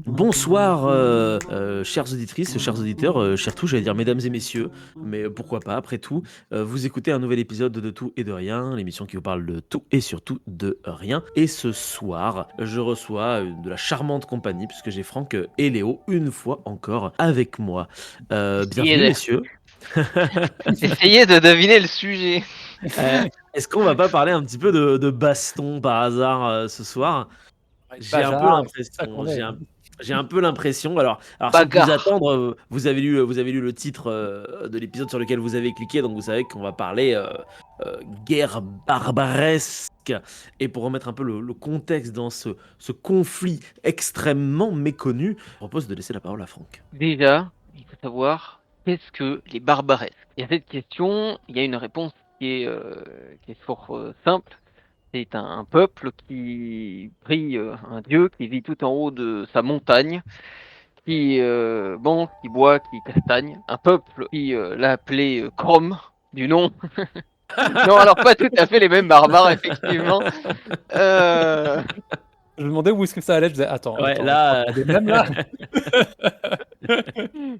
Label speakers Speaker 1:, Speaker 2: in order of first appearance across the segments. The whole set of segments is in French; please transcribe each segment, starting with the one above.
Speaker 1: Bonsoir, chères auditrices, chers auditeurs, chers tous, j'allais dire mesdames et messieurs, mais pourquoi pas, après tout. Vous écoutez un nouvel épisode de Tout et de Rien, l'émission qui vous parle de tout et surtout de rien. Et ce soir, je reçois de la charmante compagnie, puisque j'ai Franck et Léo, une fois encore, avec moi.
Speaker 2: Essayez
Speaker 1: Bienvenue,
Speaker 2: de,
Speaker 1: messieurs.
Speaker 2: essayez de deviner le sujet.
Speaker 1: Euh, Est-ce qu'on va pas parler un petit peu de baston par hasard ce soir?
Speaker 3: Avec
Speaker 1: J'ai un peu
Speaker 3: Bajar, c'est ça
Speaker 1: l'impression,
Speaker 3: qu'on est, hein.
Speaker 1: j'ai un peu l'impression. Alors sans plus
Speaker 2: Bagarre.
Speaker 1: attendre, vous avez lu le titre de l'épisode sur lequel vous avez cliqué, donc vous savez qu'on va parler guerre barbaresque. Et pour remettre un peu le contexte dans ce conflit extrêmement méconnu, je propose de laisser la parole à Franck.
Speaker 2: Déjà, il faut savoir qu'est-ce que les barbaresques. Et à cette question, il y a une réponse qui est fort simple. C'est un peuple qui prie un dieu qui vit tout en haut de sa montagne, qui mange, qui boit, qui castagne. Un peuple qui l'a appelé Chrome, du nom. Non, alors pas tout à fait les mêmes barbares, effectivement. Euh,
Speaker 3: Je me demandais où est-ce que ça allait, je disais attends,
Speaker 1: Ouais,
Speaker 3: on
Speaker 1: là,
Speaker 3: parle des mêmes là?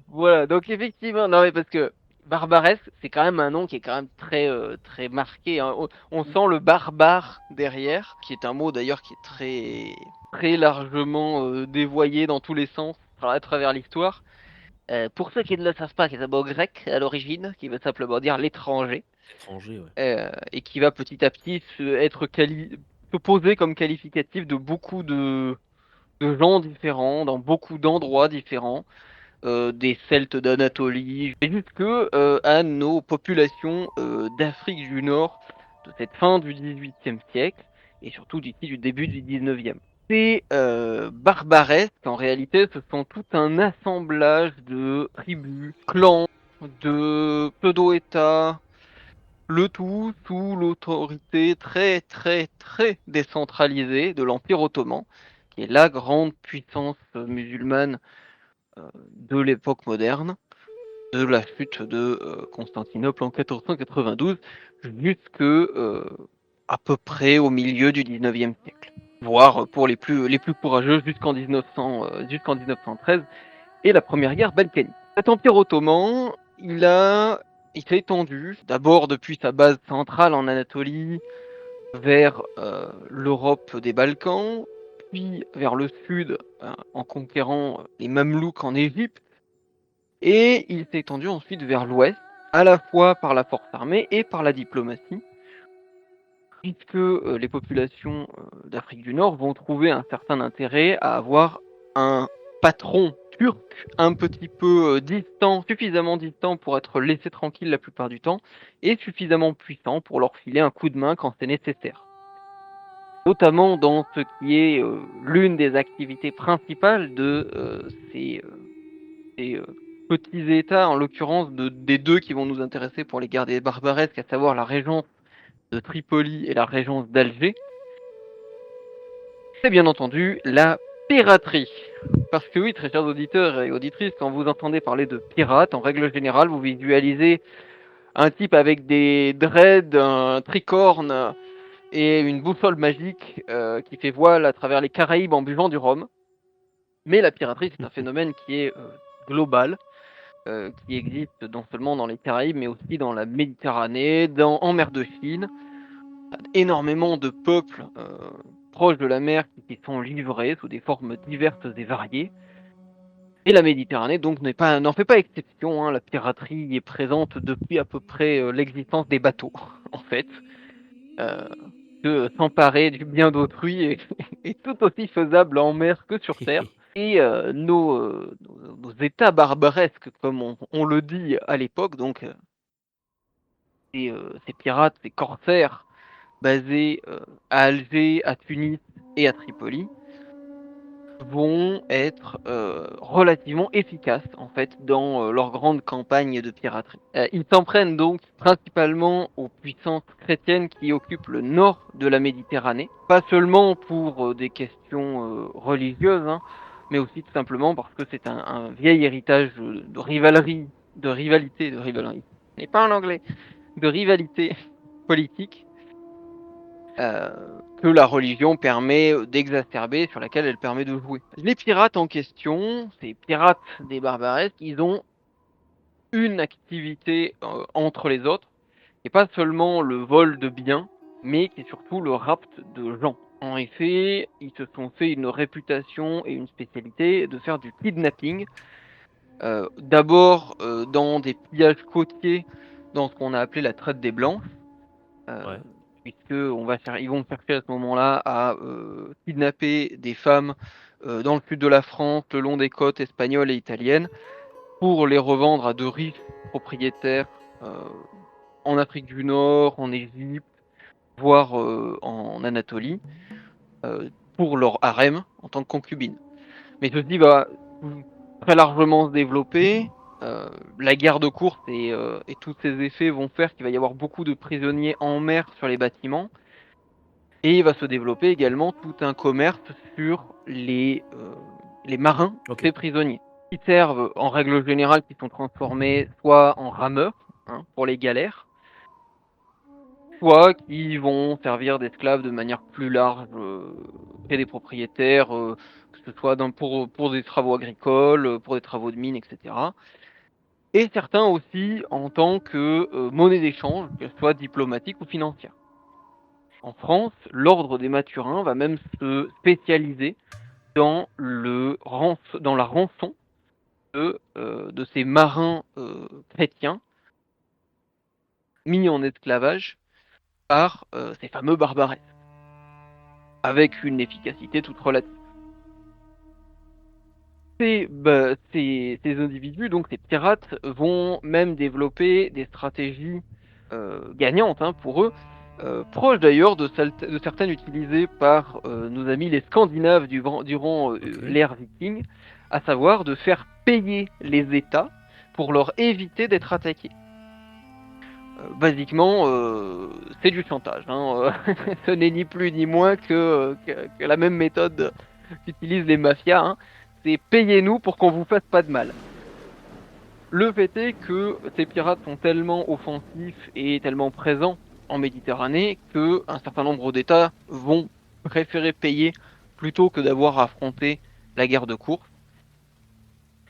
Speaker 2: Voilà, donc effectivement, non mais parce que barbaresque, c'est quand même un nom qui est quand même très marqué, hein. On sent le barbare derrière, qui est un mot d'ailleurs qui est très largement dévoyé dans tous les sens à travers l'histoire. Pour ceux qui ne le savent pas, c'est un mot grec à l'origine, qui veut simplement dire l'étranger,
Speaker 1: étranger, ouais.
Speaker 2: et qui va petit à petit se poser comme qualificatif de beaucoup de gens différents, dans beaucoup d'endroits différents, des Celtes d'Anatolie, jusque à nos populations d'Afrique du Nord de cette fin du XVIIIe siècle et surtout d'ici du début du XIXe. Ces barbaresques, en réalité, ce sont tout un assemblage de tribus, clans, de pseudo-États, le tout sous l'autorité très décentralisée de l'Empire ottoman, qui est la grande puissance musulmane de l'époque moderne, de la chute de Constantinople en 1492 jusque à peu près au milieu du 19e siècle, voire pour les plus courageux jusqu'en 1913 et la première guerre balkanique. Cet empire ottoman, il s'est étendu d'abord depuis sa base centrale en Anatolie vers l'Europe des Balkans, puis vers le sud en conquérant les Mamelouks en Égypte, et il s'est étendu ensuite vers l'ouest, à la fois par la force armée et par la diplomatie, puisque les populations d'Afrique du Nord vont trouver un certain intérêt à avoir un patron turc un petit peu distant, suffisamment distant pour être laissé tranquille la plupart du temps, et suffisamment puissant pour leur filer un coup de main quand c'est nécessaire. Notamment dans ce qui est l'une des activités principales de ces petits États, en l'occurrence des deux qui vont nous intéresser pour les guerres des barbaresques, à savoir la régence de Tripoli et la régence d'Alger, c'est bien entendu la piraterie. Parce que oui, très chers auditeurs et auditrices, quand vous entendez parler de pirates, en règle générale, vous visualisez un type avec des dreads, un tricorne et une boussole magique qui fait voile à travers les Caraïbes en buvant du rhum. Mais la piraterie, c'est un phénomène qui est global, qui existe non seulement dans les Caraïbes, mais aussi dans la Méditerranée, en mer de Chine. Énormément de peuples proches de la mer qui sont livrés sous des formes diverses et variées. Et la Méditerranée donc n'en fait pas exception, hein. La piraterie est présente depuis à peu près l'existence des bateaux, en fait. Que s'emparer du bien d'autrui est tout aussi faisable en mer que sur terre. Et nos États barbaresques, comme on le dit à l'époque, donc ces pirates, ces corsaires basés à Alger, à Tunis et à Tripoli, vont être relativement efficaces en fait dans leur grande campagne de piraterie. Ils s'en prennent donc principalement aux puissances chrétiennes qui occupent le nord de la Méditerranée, pas seulement pour des questions religieuses, hein, mais aussi tout simplement parce que c'est un vieil héritage de rivalité, n'est pas en anglais, de rivalité politique euh, que la religion permet d'exacerber, sur laquelle elle permet de jouer. Les pirates en question, ces pirates des Barbaresques, ils ont une activité entre les autres, qui n'est pas seulement le vol de biens, mais qui est surtout le rapt de gens. En effet, ils se sont fait une réputation et une spécialité de faire du kidnapping, d'abord dans des pillages côtiers, dans ce qu'on a appelé la traite des Blancs,
Speaker 1: Ouais.
Speaker 2: puisque ils vont chercher à ce moment-là à kidnapper des femmes dans le sud de la France, le long des côtes espagnoles et italiennes, pour les revendre à de riches propriétaires en Afrique du Nord, en Égypte, voire en Anatolie, pour leur harem en tant que concubine. Mais ceci va très largement se développer. La guerre de course et tous ses effets vont faire qu'il va y avoir beaucoup de prisonniers en mer sur les bâtiments. Et il va se développer également tout un commerce sur les marins,
Speaker 1: Ok.
Speaker 2: ces prisonniers, qui servent en règle générale, qui sont transformés soit en rameurs pour les galères, soit qui vont servir d'esclaves de manière plus large chez des propriétaires, que ce soit pour des travaux agricoles, pour des travaux de mine, etc. Et certains aussi en tant que monnaie d'échange, qu'elle soit diplomatique ou financière. En France, l'ordre des Mathurins va même se spécialiser dans la rançon de ces marins chrétiens mis en esclavage par ces fameux barbares, avec une efficacité toute relative. Ces individus, donc ces pirates, vont même développer des stratégies gagnantes pour eux, proches d'ailleurs de certaines utilisées par nos amis les Scandinaves durant l'ère viking, à savoir de faire payer les États pour leur éviter d'être attaqués. Basiquement, c'est du chantage. Ce n'est ni plus ni moins que la même méthode qu'utilisent les mafias. C'est payez-nous pour qu'on vous fasse pas de mal. Le fait est que ces pirates sont tellement offensifs et tellement présents en Méditerranée que un certain nombre d'États vont préférer payer plutôt que d'avoir à affronter la guerre de course,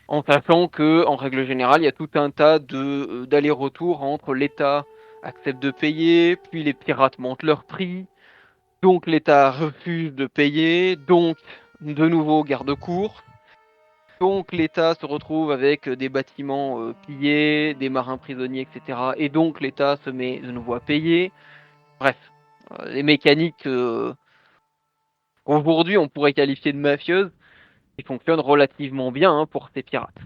Speaker 2: en sachant que, en règle générale, il y a tout un tas d'allers-retours entre l'État accepte de payer, puis les pirates montent leur prix, donc l'État refuse de payer, donc de nouveau guerre de course. Donc l'État se retrouve avec des bâtiments pillés, des marins prisonniers, etc. Et donc l'État se met de nouveau à payer. Bref, les mécaniques aujourd'hui on pourrait qualifier de mafieuses, qui fonctionnent relativement bien pour ces pirates.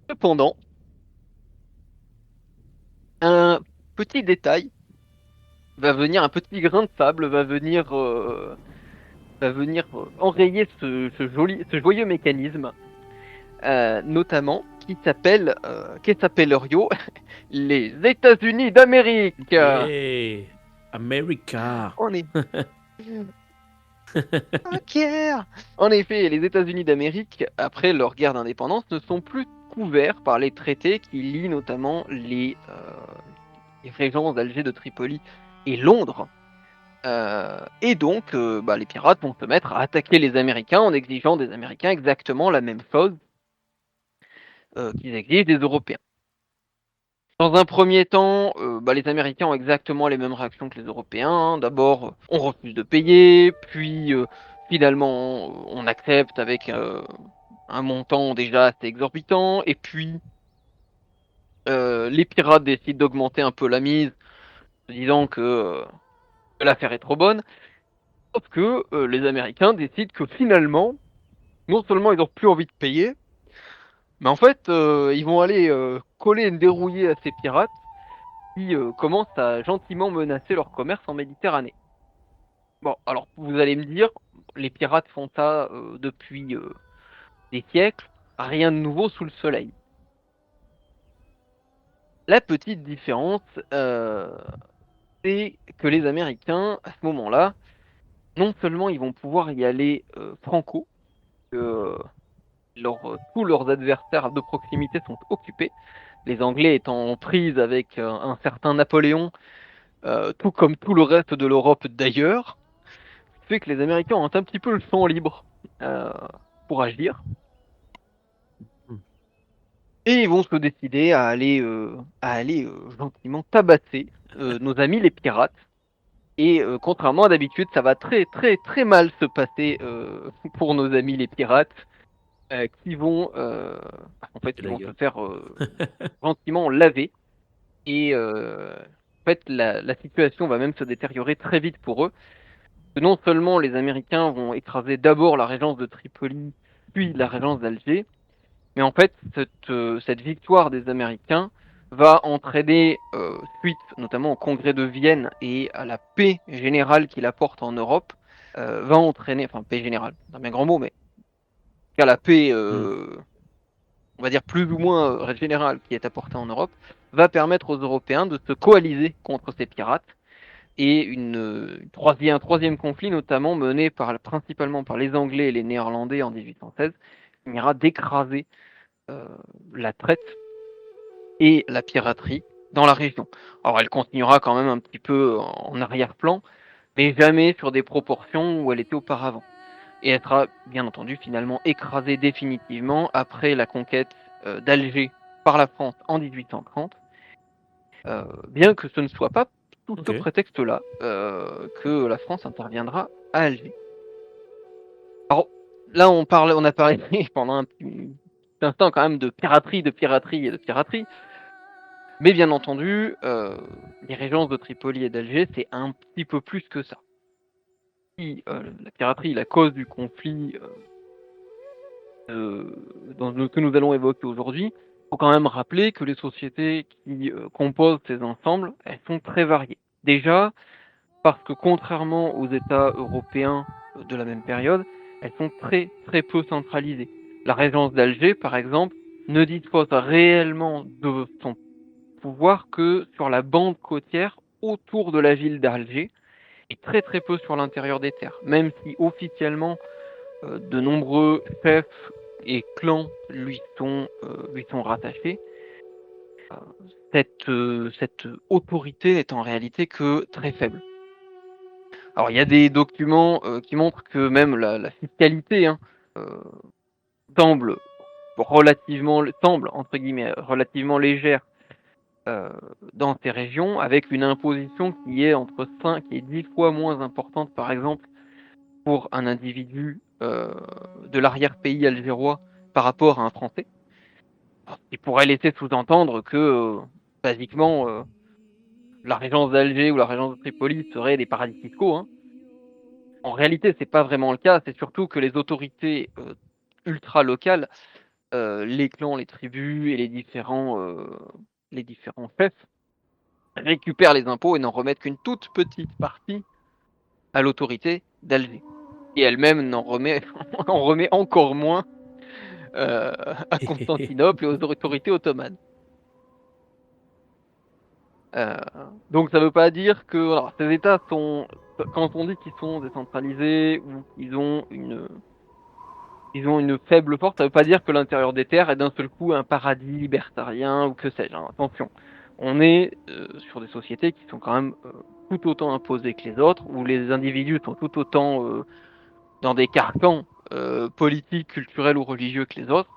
Speaker 2: Cependant, un petit détail va venir, un petit grain de sable va venir enrayer ce joyeux mécanisme, notamment qui s'appelle les États-Unis d'Amérique.
Speaker 1: Hey, America.
Speaker 2: On est En effet, les États-Unis d'Amérique, après leur guerre d'indépendance, ne sont plus couverts par les traités qui lient notamment les régences d'Alger, de Tripoli et Londres. Et donc, les pirates vont se mettre à attaquer les Américains en exigeant des Américains exactement la même chose qu'ils exigent des Européens. Dans un premier temps, les Américains ont exactement les mêmes réactions que les Européens. D'abord, on refuse de payer, puis finalement, on accepte avec un montant déjà assez exorbitant, et puis les pirates décident d'augmenter un peu la mise, en disant que l'affaire est trop bonne. Sauf que les Américains décident que finalement, non seulement ils n'ont plus envie de payer, mais en fait, ils vont aller coller une dérouillée à ces pirates qui commencent à gentiment menacer leur commerce en Méditerranée. Bon, alors vous allez me dire, les pirates font ça depuis des siècles, rien de nouveau sous le soleil. La petite différence, c'est que les Américains, à ce moment-là, non seulement ils vont pouvoir y aller franco, que tous leurs adversaires de proximité sont occupés, les Anglais étant en prise avec un certain Napoléon, tout comme tout le reste de l'Europe d'ailleurs, fait que les Américains ont un petit peu le champ libre pour agir. Et ils vont se décider à aller gentiment tabasser nos amis les pirates. Et contrairement à d'habitude, ça va très très très mal se passer pour nos amis les pirates, qui vont en fait
Speaker 1: C'est
Speaker 2: ils
Speaker 1: la
Speaker 2: vont se
Speaker 1: gueule.
Speaker 2: faire gentiment laver. Et en fait la situation va même se détériorer très vite pour eux. Non seulement les Américains vont écraser d'abord la régence de Tripoli, puis la régence d'Alger, mais en fait, cette victoire des Américains va entraîner, suite notamment au congrès de Vienne et à la paix générale qu'il apporte en Europe, va entraîner, enfin paix générale, c'est un bien grand mot, mais à la paix, on va dire plus ou moins générale qui est apportée en Europe, va permettre aux Européens de se coaliser contre ces pirates. Et un troisième conflit, notamment mené principalement par les Anglais et les Néerlandais en 1816, finira d'écraser la traite et la piraterie dans la région. Alors elle continuera quand même un petit peu en arrière-plan, mais jamais sur des proportions où elle était auparavant. Et elle sera bien entendu finalement écrasée définitivement après la conquête d'Alger par la France en 1830, bien que ce ne soit pas sous ce prétexte-là que la France interviendra à Alger. Alors là on a parlé pendant un petit instant quand même de piraterie, de piraterie et de piraterie. Mais bien entendu, les régences de Tripoli et d'Alger, c'est un petit peu plus que ça. Si la piraterie est la cause du conflit que nous allons évoquer aujourd'hui, il faut quand même rappeler que les sociétés qui composent ces ensembles, elles sont très variées. Déjà, parce que contrairement aux États européens de la même période, elles sont très très peu centralisées. La régence d'Alger, par exemple, ne dispose réellement de son pouvoir que sur la bande côtière autour de la ville d'Alger et très très peu sur l'intérieur des terres, même si officiellement de nombreux chefs et clans lui sont rattachés. Cette autorité n'est en réalité que très faible. Alors il y a des documents qui montrent que même la fiscalité euh, semble entre guillemets relativement légère dans ces régions, avec une imposition qui est entre 5 et 10 fois moins importante, par exemple, pour un individu de l'arrière-pays algérois par rapport à un Français. Il pourrait laisser sous-entendre que, basiquement, la régence d'Alger ou la régence de Tripoli seraient des paradis fiscaux. Hein. En réalité, c'est pas vraiment le cas. C'est surtout que les autorités ultra-locales, les clans, les tribus et les différents chefs, récupèrent les impôts et n'en remettent qu'une toute petite partie à l'autorité d'Alger. Et elle-même en remet encore moins à Constantinople et aux autorités ottomanes. Donc ça ne veut pas dire que alors, ces États sont, quand on dit qu'ils sont décentralisés ou qu'ils ont une faible force, ça ne veut pas dire que l'intérieur des terres est d'un seul coup un paradis libertarien ou que sais-je. Hein. Attention, on est sur des sociétés qui sont quand même tout autant imposées que les autres, où les individus sont tout autant dans des carcans politiques, culturels ou religieux que les autres,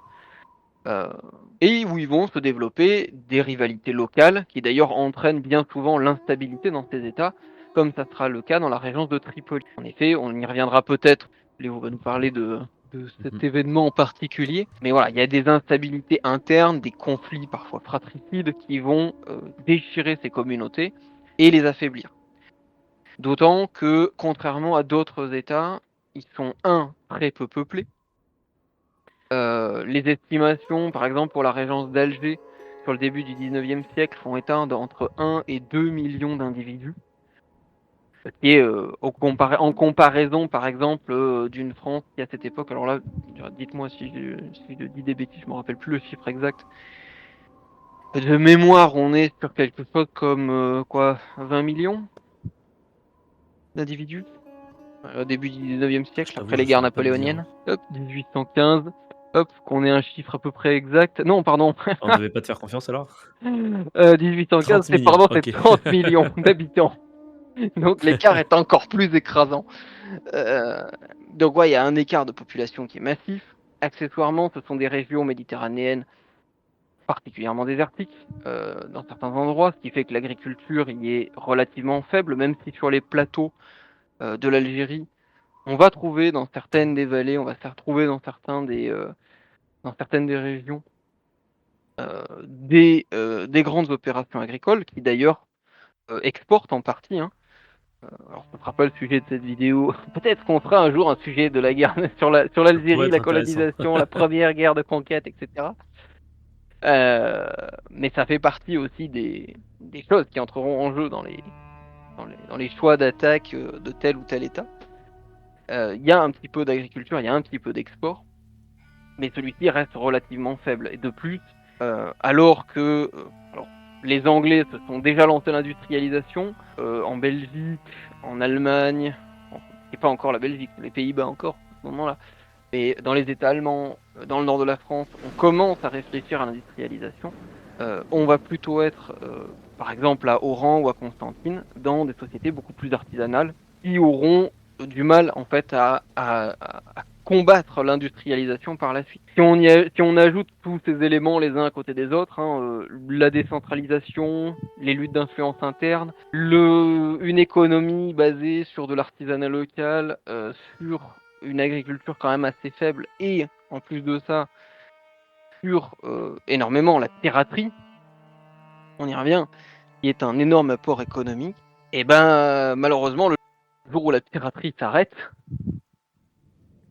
Speaker 2: et où ils vont se développer des rivalités locales, qui d'ailleurs entraînent bien souvent l'instabilité dans ces États, comme ça sera le cas dans la régence de Tripoli. En effet, on y reviendra peut-être, Léo va nous parler de cet événement en particulier, mais voilà, il y a des instabilités internes, des conflits parfois fratricides qui vont déchirer ces communautés et les affaiblir. D'autant que, contrairement à d'autres États, ils sont, très peu peuplés. Les estimations, par exemple, pour la régence d'Alger, sur le début du 19e siècle, font état d'entre 1 et 2 millions d'individus. Ce qui est, en comparaison, par exemple, d'une France qui, à cette époque, alors là, dites-moi si je dis des bêtises, je ne me rappelle plus le chiffre exact. De mémoire, on est sur quelque chose comme, 20 millions d'individus au début du 19e siècle, après les guerres napoléoniennes. Hop, 1815. Hop, qu'on ait un chiffre à peu près exact. Non, pardon.
Speaker 1: On devait pas te faire confiance alors?
Speaker 2: 1815,
Speaker 1: 30
Speaker 2: c'est
Speaker 1: millions,
Speaker 2: pardon, c'est
Speaker 1: OK.
Speaker 2: 30 millions d'habitants. Donc l'écart est encore plus écrasant. Heu, donc ouais, il y a un écart de population qui est massif. Accessoirement, ce sont des régions méditerranéennes particulièrement désertiques, dans certains endroits, ce qui fait que l'agriculture y est relativement faible, même si sur les plateaux, de l'Algérie, on va trouver dans certaines des vallées, on va se retrouver dans certaines des régions, des grandes opérations agricoles qui d'ailleurs, exportent en partie, hein. Alors ce sera pas le sujet de cette vidéo. Peut-être qu'on fera un jour un sujet de la guerre sur
Speaker 1: Ça pourrait
Speaker 2: l'Algérie,
Speaker 1: être
Speaker 2: la
Speaker 1: intéressant.
Speaker 2: colonisation, la première guerre de conquête, et cetera. Heu, mais ça fait partie aussi des choses qui entreront en jeu dans les choix d'attaque, de tel ou tel État. Il y a un petit peu d'agriculture, il y a un petit peu d'export, mais celui-ci reste relativement faible et de plus, alors que, alors les Anglais se sont déjà lancés l'industrialisation, en Belgique, en Allemagne, bon, c'est pas encore la Belgique, les Pays-Bas encore, à ce moment-là, mais dans les États allemands, dans le nord de la France, on commence à réfléchir à l'industrialisation. On va plutôt être, par exemple à Oran ou à Constantine, dans des sociétés beaucoup plus artisanales, qui auront du mal en fait à combattre l'industrialisation par la suite. Si on ajoute tous ces éléments les uns à côté des autres, hein, la décentralisation, les luttes d'influence interne, une économie basée sur de l'artisanat local, sur une agriculture quand même assez faible et en plus de ça, sur énormément la piraterie, on y revient, qui est un énorme apport économique, et ben malheureusement, le jour où la piraterie s'arrête,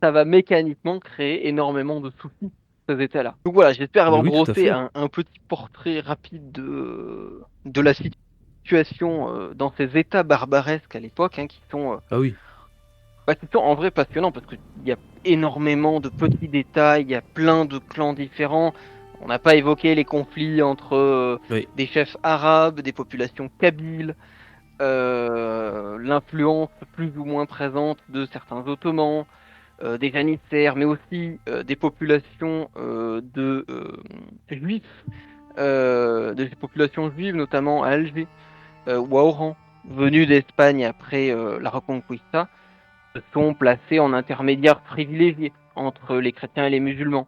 Speaker 2: ça va mécaniquement créer énormément de soucis ces États-là. Donc voilà, j'espère
Speaker 1: Mais
Speaker 2: avoir
Speaker 1: oui, tout à
Speaker 2: brossé
Speaker 1: fait.
Speaker 2: un petit portrait rapide de la situation dans ces États barbaresques à l'époque, hein,
Speaker 1: Ah oui.
Speaker 2: qui sont en vrai passionnants parce qu'il y a énormément de petits détails, il y a plein de clans différents. On n'a pas évoqué les conflits entre
Speaker 1: Oui.
Speaker 2: des chefs arabes, des populations kabyles, l'influence plus ou moins présente de certains ottomans, des janissaires, mais aussi des populations juifs, des populations juives, notamment à Alger ou à Oran, venues d'Espagne après la Reconquista, se sont placés en intermédiaires privilégiés entre les chrétiens et les musulmans.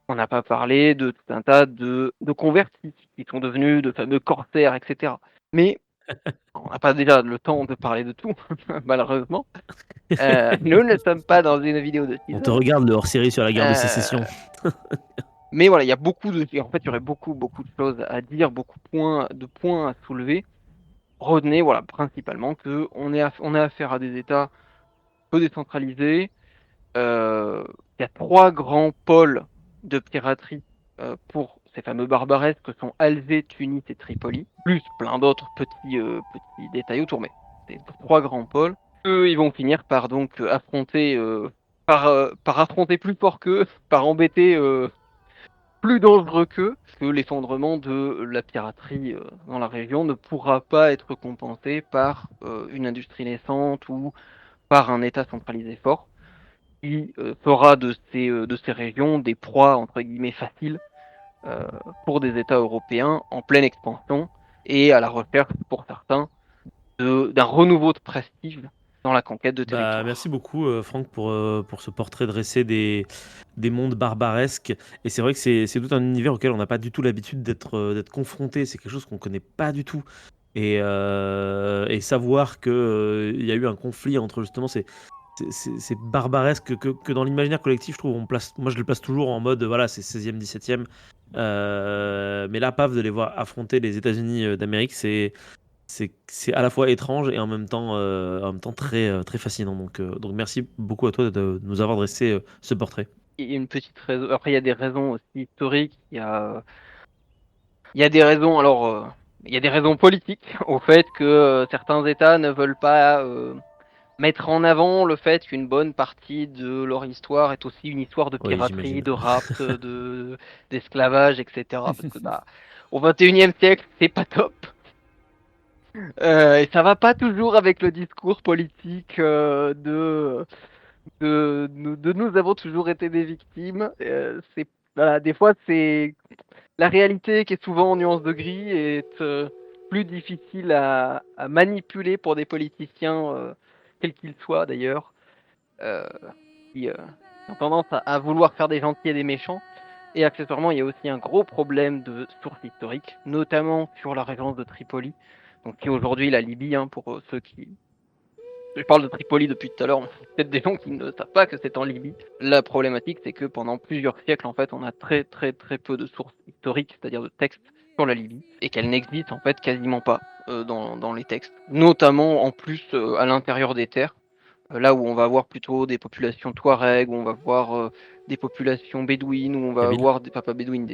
Speaker 2: On n'a pas parlé de tout un tas de convertis qui sont devenus de fameux corsaires, etc. Mais on n'a pas déjà le temps de parler de tout, malheureusement. Nous ne sommes pas dans une vidéo de 6
Speaker 1: On te
Speaker 2: heures.
Speaker 1: regarde le hors-série sur la guerre de sécession.
Speaker 2: Euh, mais voilà, il y a beaucoup de, en fait, il y aurait beaucoup, beaucoup de choses à dire, beaucoup de points à soulever. Retenez, voilà, principalement que on a affaire à des États peu décentralisés. Il y a 3 grands pôles de piraterie pour ces fameux barbaresques que sont Alger, Tunis et Tripoli, plus plein d'autres petits détails autour, mais c'est 3 grands pôles. Eux, ils vont finir par donc affronter, par affronter plus fort qu'eux, par embêter plus dangereux qu'eux, parce que l'effondrement de la piraterie dans la région ne pourra pas être compensé par une industrie naissante ou par un État centralisé fort qui fera de ces régions des proies entre guillemets faciles euh, pour des États européens en pleine expansion et à la recherche pour certains d'un renouveau de prestige dans la conquête de
Speaker 1: Bah, merci
Speaker 2: territoire.
Speaker 1: beaucoup, Franck, pour ce portrait dressé des mondes barbaresques. Et c'est vrai que c'est tout un univers auquel on n'a pas du tout l'habitude d'être confronté. C'est quelque chose qu'on connaît pas du tout. Et savoir que, il y a eu un conflit entre justement ces barbaresques que dans l'imaginaire collectif, je trouve, moi je le place toujours en mode, voilà, c'est 16e, 17e. Mais là, paf, de les voir affronter les États-Unis d'Amérique, c'est à la fois étrange et en même temps très, très fascinant. Donc merci beaucoup à toi de nous avoir dressé ce portrait.
Speaker 2: Il y a une petite raison. Après, il y a des raisons aussi historiques. Il y a des raisons. Alors, il y a des raisons politiques au fait que certains États ne veulent pas mettre en avant le fait qu'une bonne partie de leur histoire est aussi une histoire de
Speaker 1: Oui,
Speaker 2: piraterie,
Speaker 1: j'imagine.
Speaker 2: de rapt, d'esclavage, etc. Parce que bah, au 21e siècle, c'est pas top. Et ça va pas toujours avec le discours politique de nous avons toujours été des victimes. Voilà, des fois, c'est la réalité qui est souvent en nuance de gris est plus difficile à manipuler pour des politiciens, quels qu'ils soient d'ailleurs, euh, qui ont tendance à vouloir faire des gentils et des méchants. Et accessoirement, il y a aussi un gros problème de sources historiques, notamment sur la régence de Tripoli, donc qui est aujourd'hui la Libye, hein, pour ceux qui... Je parle de Tripoli depuis tout à l'heure, mais il y a peut-être des gens qui ne savent pas que c'est en Libye. La problématique, c'est que pendant plusieurs siècles, en fait, on a très très très peu de sources historiques, c'est-à-dire de textes sur la Libye, et qu'elles n'existent en fait quasiment pas dans les textes, notamment en plus à l'intérieur des terres, là où on va avoir plutôt des populations touareg, où on va voir des populations bédouines, où on va
Speaker 1: Kabyle.
Speaker 2: avoir des pas bédouines,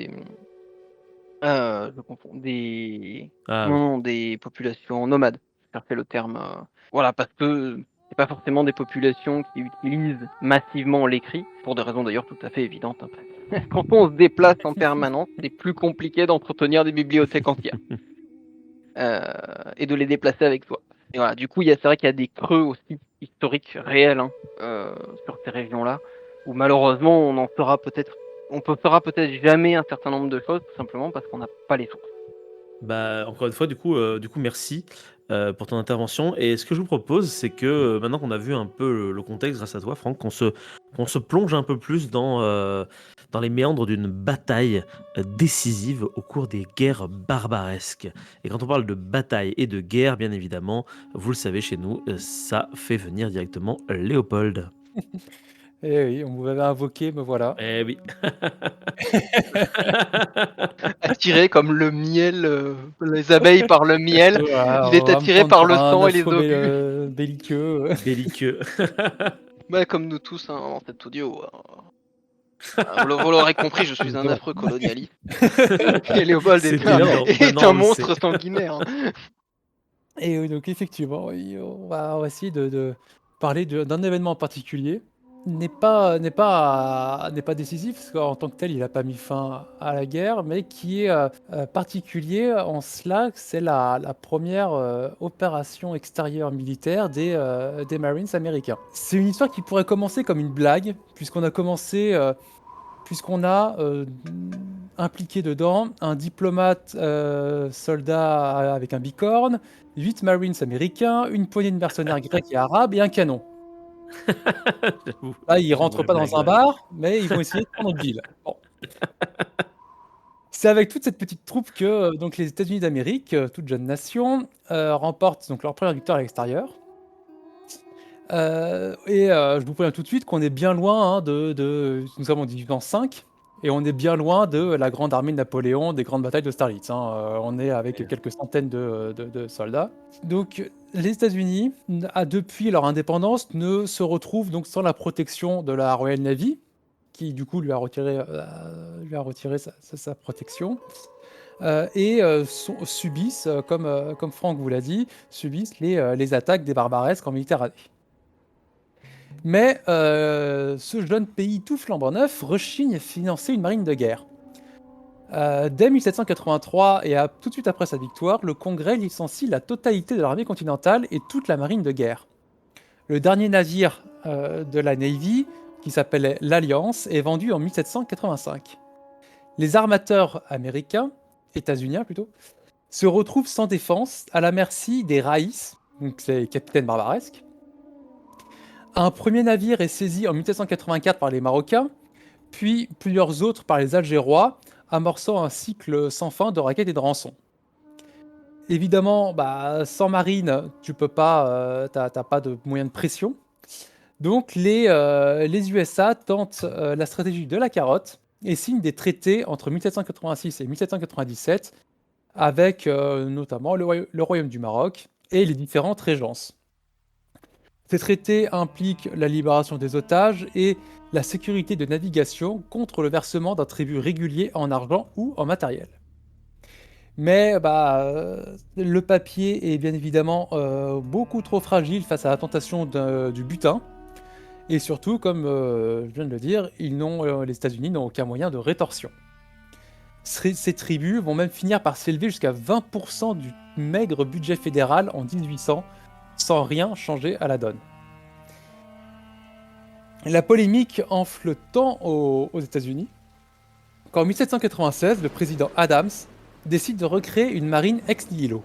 Speaker 2: je confonds, des
Speaker 1: Ah oui.
Speaker 2: non, des populations nomades. Je cherchais le terme. Voilà, parce que c'est pas forcément des populations qui utilisent massivement l'écrit, pour des raisons d'ailleurs tout à fait évidentes, hein. Quand on se déplace en permanence, c'est plus compliqué d'entretenir des bibliothèques entières et de les déplacer avec soi. Et voilà, du coup, c'est vrai qu'il y a des creux aussi historiques réels, hein, sur ces régions-là, où malheureusement on ne saura peut-être jamais un certain nombre de choses, tout simplement parce qu'on n'a pas les sources.
Speaker 1: Bah, encore une fois, du coup, merci pour ton intervention. Et ce que je vous propose, c'est que maintenant qu'on a vu un peu le contexte grâce à toi, Franck, qu'on se plonge un peu plus dans les méandres d'une bataille décisive au cours des guerres barbaresques. Et quand on parle de bataille et de guerre, bien évidemment, vous le savez chez nous, ça fait venir directement Léopold.
Speaker 3: Eh oui, on vous avait invoqué, me voilà.
Speaker 1: Eh oui.
Speaker 2: Attiré comme le miel, les abeilles par le miel,
Speaker 3: Voilà,
Speaker 2: il
Speaker 3: on
Speaker 2: est
Speaker 3: va me
Speaker 2: attiré
Speaker 3: prendre
Speaker 2: par
Speaker 3: pour
Speaker 2: le
Speaker 3: un
Speaker 2: sang et les
Speaker 3: affreux
Speaker 2: obus.
Speaker 3: belliqueux.
Speaker 1: Belliqueux.
Speaker 2: Bah, comme nous tous, hein, en cet audio. Vous l'aurez compris, je suis un
Speaker 3: Bon.
Speaker 2: affreux colonialiste. Et Léopold
Speaker 1: C'est
Speaker 2: est un,
Speaker 1: évident.
Speaker 2: est
Speaker 1: Maintenant,
Speaker 2: un
Speaker 1: on le sait.
Speaker 2: monstre sanguinaire, hein.
Speaker 3: Et oui, donc effectivement, oui, on va essayer de parler d'un événement en particulier. N'est pas décisif, parce qu'en tant que tel, il n'a pas mis fin à la guerre, mais qui est particulier en cela que c'est la première opération extérieure militaire des Marines américains. C'est une histoire qui pourrait commencer comme une blague, puisqu'on a impliqué dedans un diplomate soldat avec un bicorne, 8 Marines américains, une poignée de mercenaires grecs et arabes et un canon.
Speaker 1: J'avoue,
Speaker 3: Là, ils
Speaker 1: j'avoue
Speaker 3: rentrent
Speaker 1: la
Speaker 3: pas
Speaker 1: blague,
Speaker 3: dans un
Speaker 1: ouais.
Speaker 3: bar, mais ils vont essayer de prendre une ville. Bon. C'est avec toute cette petite troupe que donc les États-Unis d'Amérique, toute jeune nation, remportent donc leur première victoire à l'extérieur. Je vous préviens tout de suite qu'on est bien loin, hein, nous sommes en 1805, et on est bien loin de la grande armée de Napoléon, des grandes batailles d'Austerlitz, hein. On est avec quelques centaines de soldats. Donc les États-Unis, depuis leur indépendance, ne se retrouvent donc sans la protection de la Royal Navy, qui du coup lui a retiré sa protection. Subissent, comme Franck vous l'a dit, subissent les attaques des barbaresques en Méditerranée. Mais ce jeune pays tout flambant neuf rechigne à financer une marine de guerre. Dès 1783 et tout de suite après sa victoire, le Congrès licencie la totalité de l'armée continentale et toute la marine de guerre. Le dernier navire de la Navy, qui s'appelait l'Alliance, est vendu en 1785. Les armateurs américains, états-uniens plutôt, se retrouvent sans défense à la merci des Raïs, donc ces capitaines barbaresques. Un premier navire est saisi en 1784 par les Marocains, puis plusieurs autres par les Algérois, amorçant un cycle sans fin de raquettes et de rançons. Évidemment, sans marine, tu peux pas, t'as pas de moyens de pression. Donc les USA tentent la stratégie de la carotte et signent des traités entre 1786 et 1797 avec notamment le Royaume du Maroc et les différentes régences. Ces traités impliquent la libération des otages et la sécurité de navigation contre le versement d'un tribut régulier en argent ou en matériel. Mais le papier est bien évidemment beaucoup trop fragile face à la tentation du butin. Et surtout, comme je viens de le dire, les États-Unis n'ont aucun moyen de rétorsion. Ces tribus vont même finir par s'élever jusqu'à 20% du maigre budget fédéral en 1800, sans rien changer à la donne. La polémique enfle tant aux États-Unis qu'en 1796, le président Adams décide de recréer une marine ex nihilo.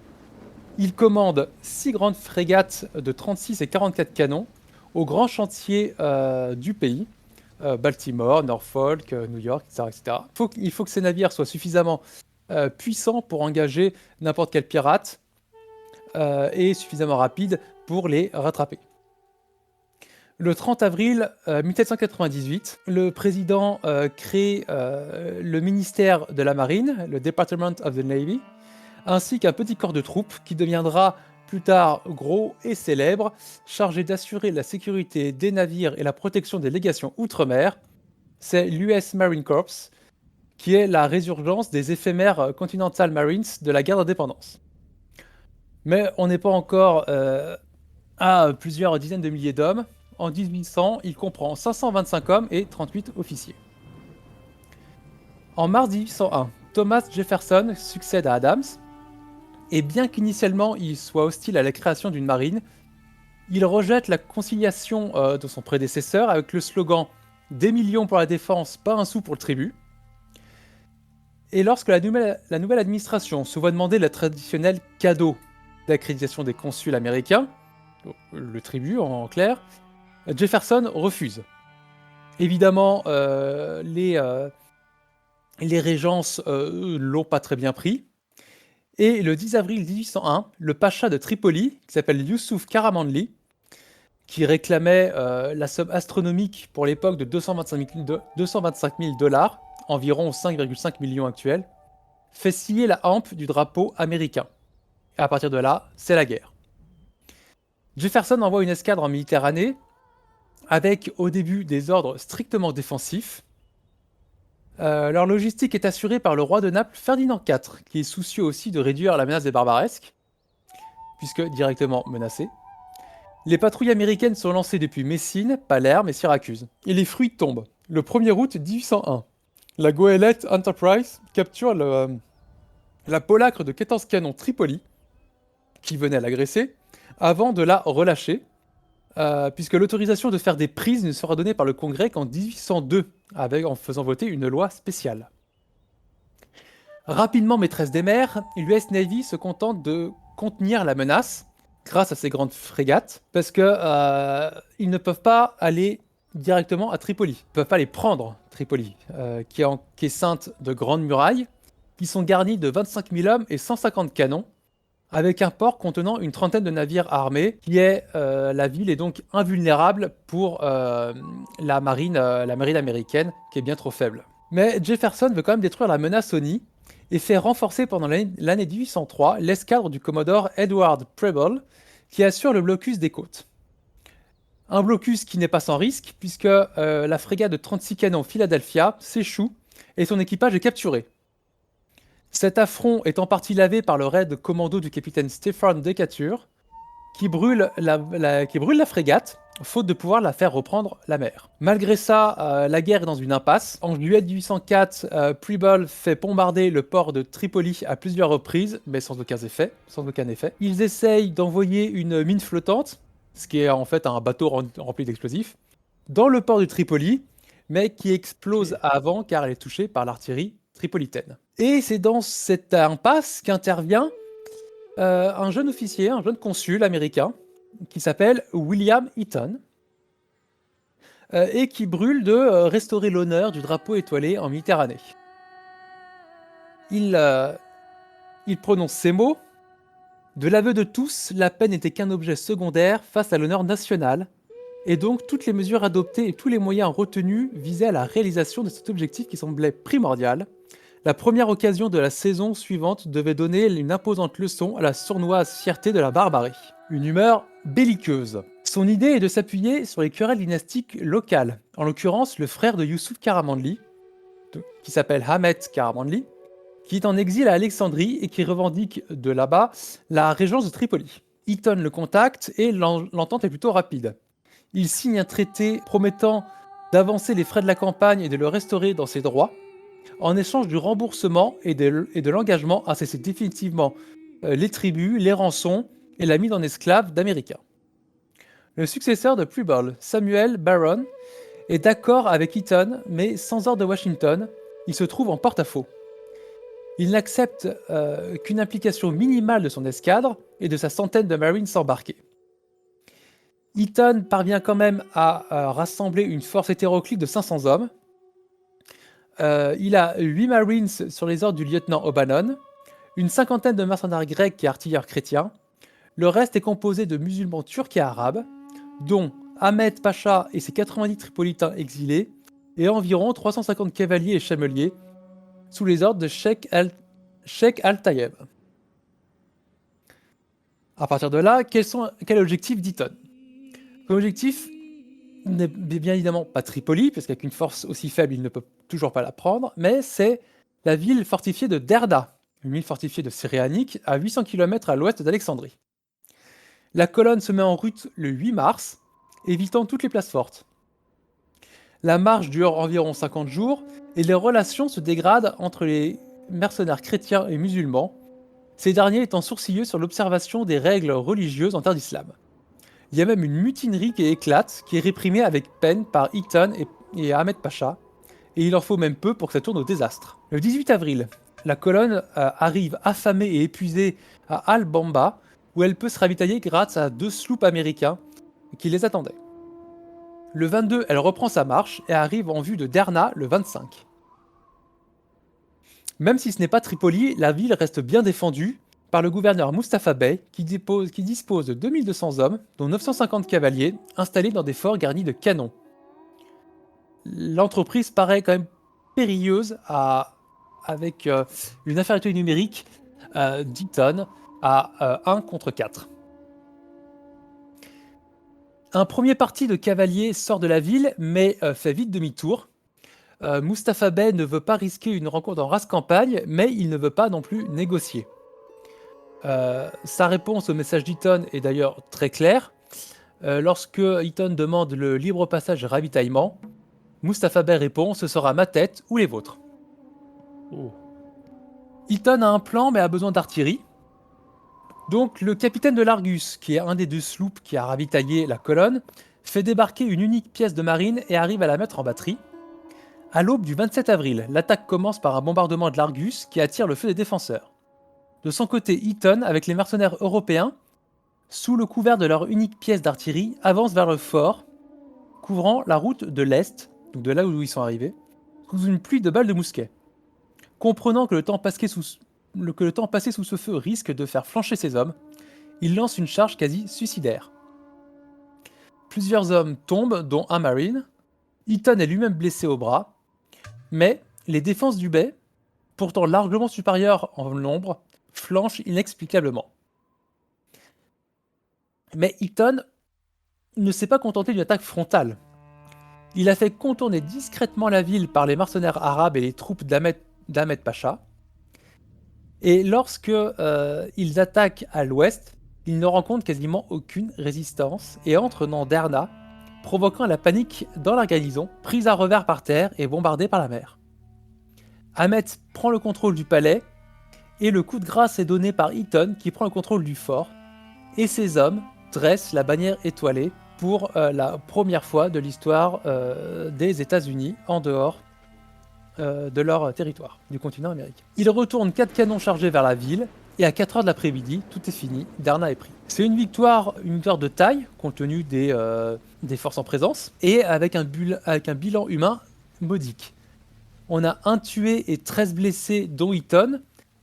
Speaker 3: Il commande 6 grandes frégates de 36 et 44 canons aux grands chantiers du pays, Baltimore, Norfolk, New York, etc. etc. Il faut que ces navires soient suffisamment puissants pour engager n'importe quel pirate et suffisamment rapides pour les rattraper. Le 30 avril 1798, le président crée le ministère de la Marine, le Department of the Navy, ainsi qu'un petit corps de troupes qui deviendra plus tard gros et célèbre, chargé d'assurer la sécurité des navires et la protection des légations outre-mer. C'est l'US Marine Corps, qui est la résurgence des éphémères Continental Marines de la guerre d'indépendance. Mais on n'est pas encore à plusieurs dizaines de milliers d'hommes. En 1800, il comprend 525 hommes et 38 officiers. En mars 1801, Thomas Jefferson succède à Adams, et bien qu'initialement il soit hostile à la création d'une marine, il rejette la conciliation de son prédécesseur avec le slogan « Des millions pour la défense, pas un sou pour le tribut ». Et lorsque la nouvelle administration se voit demander le traditionnel cadeau d'accréditation des consuls américains, le tribut en clair, Jefferson refuse. Évidemment, les régences l'ont pas très bien pris. Et le 10 avril 1801, le pacha de Tripoli, qui s'appelle Youssouf Karamanli, qui réclamait la somme astronomique pour l'époque de 225 000 $, environ 5,5 millions actuels, fait scier la hampe du drapeau américain. Et à partir de là, c'est la guerre. Jefferson envoie une escadre en Méditerranée, avec au début des ordres strictement défensifs. Leur logistique est assurée par le roi de Naples Ferdinand IV, qui est soucieux aussi de réduire la menace des barbaresques, puisque directement menacé. Les patrouilles américaines sont lancées depuis Messine, Palerme et Syracuse. Et les fruits tombent. Le 1er août 1801, la goélette Enterprise capture la polacre de 14 canons Tripoli, qui venait l'agresser, avant de la relâcher, puisque l'autorisation de faire des prises ne sera donnée par le Congrès qu'en 1802, en faisant voter une loi spéciale. Rapidement maîtresse des mers, l'US Navy se contente de contenir la menace grâce à ses grandes frégates, parce que ils ne peuvent pas aller directement à Tripoli. Ils ne peuvent pas les prendre, Tripoli, qui est ceinte de grandes murailles, qui sont garnies de 25 000 hommes et 150 canons, avec un port contenant une trentaine de navires armés, la ville est donc invulnérable pour la marine américaine, qui est bien trop faible. Mais Jefferson veut quand même détruire la menace ONI, et fait renforcer pendant l'année 1803 l'escadre du commodore Edward Preble, qui assure le blocus des côtes. Un blocus qui n'est pas sans risque, puisque la frégate de 36 canons Philadelphia s'échoue et son équipage est capturé. Cet affront est en partie lavé par le raid commando du capitaine Stephen Decatur, qui brûle la frégate, faute de pouvoir la faire reprendre la mer. Malgré ça, la guerre est dans une impasse. En juillet 1804, Preble fait bombarder le port de Tripoli à plusieurs reprises, mais sans aucun effet. Ils essayent d'envoyer une mine flottante, ce qui est en fait un bateau rempli d'explosifs, dans le port de Tripoli, mais qui explose avant car elle est touchée par l'artillerie tripolitaine. Et c'est dans cette impasse qu'intervient un jeune officier, un jeune consul américain, qui s'appelle William Eaton, et qui brûle de restaurer l'honneur du drapeau étoilé en Méditerranée. Il prononce ces mots: « De l'aveu de tous, la paix n'était qu'un objet secondaire face à l'honneur national, et donc toutes les mesures adoptées et tous les moyens retenus visaient à la réalisation de cet objectif qui semblait primordial. La première occasion de la saison suivante devait donner une imposante leçon à la sournoise fierté de la barbarie. » Une humeur belliqueuse. Son idée est de s'appuyer sur les querelles dynastiques locales, en l'occurrence le frère de Youssouf Karamanli, qui s'appelle Ahmet Karamanli, qui est en exil à Alexandrie et qui revendique de là-bas la régence de Tripoli. Eaton le contacte et l'entente est plutôt rapide. Il signe un traité promettant d'avancer les frais de la campagne et de le restaurer dans ses droits, en échange du remboursement et de l'engagement à cesser définitivement les tributs, les rançons et la mise en esclave d'Américains. Le successeur de Preble, Samuel Barron, est d'accord avec Eaton, mais sans ordre de Washington, il se trouve en porte-à-faux. Il n'accepte qu'une implication minimale de son escadre et de sa centaine de Marines embarqués. Eaton parvient quand même à rassembler une force hétéroclite de 500 hommes. Il a 8 Marines sur les ordres du lieutenant O'Bannon, une cinquantaine de mercenaires grecs et artilleurs chrétiens. Le reste est composé de musulmans turcs et arabes, dont Ahmed Pacha et ses 90 tripolitains exilés, et environ 350 cavaliers et chameliers, sous les ordres de Sheikh Al-Tayyeb. À partir de là, quel est l'objectif d'Eaton? Comme objectif n'est bien évidemment pas Tripoli, parce qu'avec une force aussi faible, il ne peut toujours pas la prendre, mais c'est la ville fortifiée de Derna, une ville fortifiée de Syrianique, à 800 km à l'ouest d'Alexandrie. La colonne se met en route le 8 mars, évitant toutes les places fortes. La marche dure environ 50 jours, et les relations se dégradent entre les mercenaires chrétiens et musulmans, ces derniers étant sourcilleux sur l'observation des règles religieuses en terre d'islam. Il y a même une mutinerie qui éclate, qui est réprimée avec peine par Eaton et Ahmed Pacha, et il en faut même peu pour que ça tourne au désastre. Le 18 avril, la colonne arrive affamée et épuisée à Al-Bamba, où elle peut se ravitailler grâce à 2 sloops américains qui les attendaient. Le 22, elle reprend sa marche et arrive en vue de Derna le 25. Même si ce n'est pas Tripoli, la ville reste bien défendue par le gouverneur Mustafa Bey, qui dispose de 2200 hommes, dont 950 cavaliers, installés dans des forts garnis de canons. L'entreprise paraît quand même périlleuse avec une infériorité numérique d'Eaton à 1 contre 4. Un premier parti de cavaliers sort de la ville, mais fait vite demi-tour. Mustafa Bey ne veut pas risquer une rencontre en race campagne, mais il ne veut pas non plus négocier. Sa réponse au message d'Eaton est d'ailleurs très claire. Lorsque Eaton demande le libre passage et ravitaillement, Mustafa Bey répond « Ce sera ma tête ou les vôtres ». Eaton a un plan mais a besoin d'artillerie. Donc le capitaine de l'Argus, qui est un des 2 sloops qui a ravitaillé la colonne, fait débarquer une unique pièce de marine et arrive à la mettre en batterie. À l'aube du 27 avril, l'attaque commence par un bombardement de l'Argus qui attire le feu des défenseurs. De son côté, Eaton, avec les mercenaires européens, sous le couvert de leur unique pièce d'artillerie, avance vers le fort, couvrant la route de l'Est, donc de là où ils sont arrivés, sous une pluie de balles de mousquet. Comprenant que le temps passé sous ce feu risque de faire flancher ses hommes, il lance une charge quasi suicidaire. Plusieurs hommes tombent, dont un marine. Eaton est lui-même blessé au bras, mais les défenses du Bey, pourtant largement supérieures en nombre, flanchent inexplicablement. Mais Eaton ne s'est pas contenté d'une attaque frontale. Il a fait contourner discrètement la ville par les mercenaires arabes et les troupes d'Ahmed Pacha. Et lorsque ils attaquent à l'ouest, ils ne rencontrent quasiment aucune résistance et entrent dans Derna, provoquant la panique dans la garnison, prise à revers par terre et bombardée par la mer. Ahmed prend le contrôle du palais, et le coup de grâce est donné par Eaton qui prend le contrôle du fort, et ses hommes dressent la bannière étoilée pour la première fois de l'histoire des États-Unis en dehors de leur territoire, du continent américain. Ils retournent 4 canons chargés vers la ville, et à 4h de l'après-midi, tout est fini, Derna est pris. C'est une victoire de taille, compte tenu des forces en présence, et avec un bilan humain modique. On a 1 tué et 13 blessés, dont Eaton,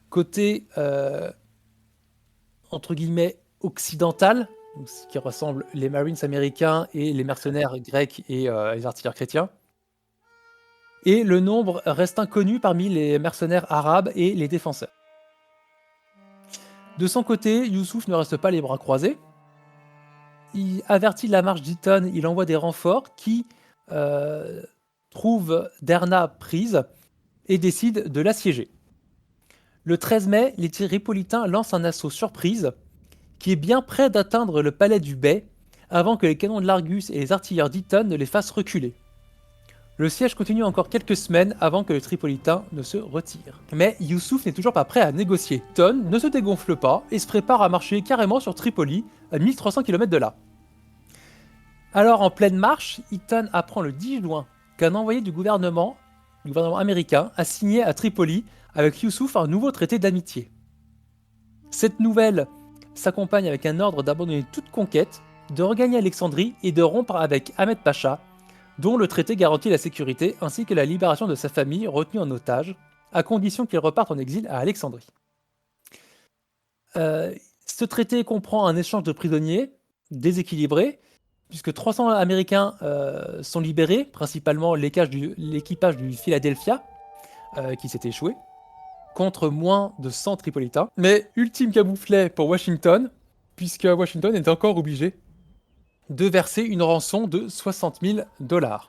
Speaker 3: côté entre guillemets occidental, ce qui ressemble les Marines américains et les mercenaires grecs et les artilleurs chrétiens. Et le nombre reste inconnu parmi les mercenaires arabes et les défenseurs. De son côté, Youssouf ne reste pas les bras croisés. Il avertit la marche d'Eaton, il envoie des renforts qui trouvent Derna prise et décident de l'assiéger. Le 13 mai, les Tripolitains lancent un assaut surprise qui est bien près d'atteindre le palais du Bey avant que les canons de l'Argus et les artilleurs d'Eaton ne les fassent reculer. Le siège continue encore quelques semaines avant que les Tripolitains ne se retirent. Mais Youssouf n'est toujours pas prêt à négocier. Eaton ne se dégonfle pas et se prépare à marcher carrément sur Tripoli, à 1300 km de là. Alors, en pleine marche, Eaton apprend le 10 juin qu'un envoyé du gouvernement américain a signé à Tripoli avec Youssouf un nouveau traité d'amitié. Cette nouvelle s'accompagne avec un ordre d'abandonner toute conquête, de regagner Alexandrie et de rompre avec Ahmed Pacha, dont le traité garantit la sécurité ainsi que la libération de sa famille retenue en otage, à condition qu'il reparte en exil à Alexandrie. Ce traité comprend un échange de prisonniers déséquilibré, puisque 300 Américains sont libérés, principalement l'équipage du Philadelphia, qui s'était échoué, contre moins de 100 Tripolitains. Mais ultime camouflet pour Washington, puisque Washington est encore obligé de verser une rançon de 60 000 $.